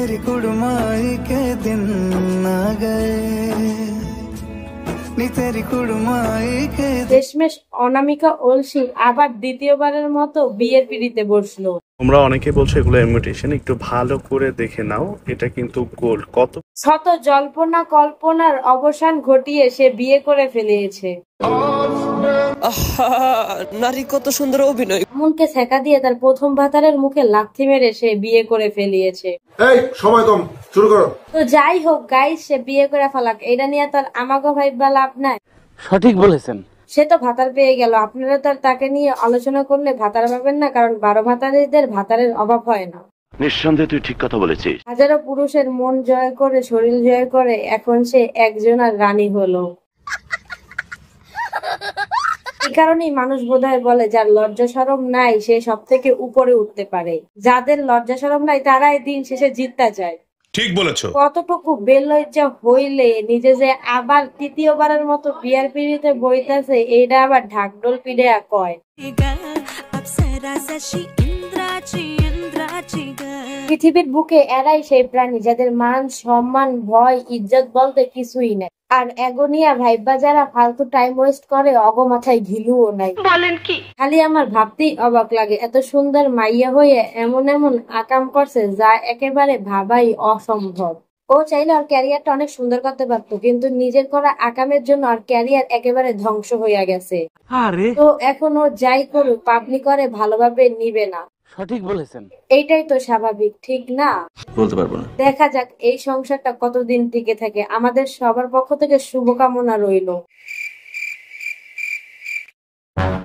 तेरी कुड़माई के दिन आ गए, नी तेरी कुड़माई के। শেষমেশ অনামিকা ঐশী আবার দ্বিতীয়বারের মতো বিয়ের পিঁড়িতে বসলো। তোমরা অনেকে বলছো এগুলো ইমিটেশন, একটু ভালো করে দেখে নাও, এটা কিন্তু গোল্ড। কত শত জল্পনা কল্পনার অবসান ঘটিয়ে সে বিয়ে করে ফেলেছে। নারী কত সুন্দর অভিনয়। মনকে ছেকা দিয়ে তার প্রথম ভাতারের মুখে লাথি মেরে সে বিয়ে করে ফেলিয়েছে। এই সময় কম, শুরু করো। তো যাই হোক গাইস, সে বিয়ে করে ফেলাক, এটা নিয়ে তার আমাকে ভাইবা লাভ নাই। সঠিক বলেছেন। সে তো ভাতার পেয়ে গেল, আপনারা তো আর তাকে নিয়ে আলোচনা করলে ভাতার পাবেন না, কারণ 12 ভাতারিদের ভাতারের অভাব হয় না। নিঃসন্দেহে তুই ঠিক কথা বলেছিস। হাজারো পুরুষের মন জয় করে, শরীর জয় করে, এখন সে একজনের রানী হলো। এই কারণেই মানুষ বোধহয় বলে, যার লজ্জা শরম নাই সে সব থেকে উপরে উঠতে পারে। যাদের লজ্জা শরম নাই তারাই দিন শেষে জিততে চায়। ঠিক বলেছো। কতটুকু বেলজ্জা হইলে নিজে যে আবার তৃতীয়বারের মতো বিয়ার পিড়িতে বইতাছে, এইটা আবার ঢাকঢোল পিড়ে কয়। পৃথিবীর বুকে এরাই সেই প্রাণী যাদের মান সম্মান ভয় ইজ্জত বলতে কিছুই নাই। আর এগোনিয়া ভাইবা যারা ফালতু টাইম ওয়েস্ট করে, অগো মাথায় ঘিলুও নাই। বলেন কি? খালি আমার ভাবতেই অবাক লাগে, এত সুন্দর মাইয়া হয়ে এমন এমন আকাম করছে যা একেবারে ভাবাই অসম্ভব। ও চাইলে ওর ক্যারিয়ারটা অনেক সুন্দর করতে পারতো, কিন্তু নিজের করা আকামের জন্য ওর ক্যারিয়ার একেবারে ধ্বংস হইয়া গেছে। তো এখন ও যাই করুক, পাবলিক করে ভালোভাবে নিবে না। সঠিক বলেছেন। এইটাই তো স্বাভাবিক, ঠিক না? বলতে পারবো না। দেখা যাক এই সংসারটা কতদিন টিকে থাকে। আমাদের সবার পক্ষ থেকে শুভকামনা রইল।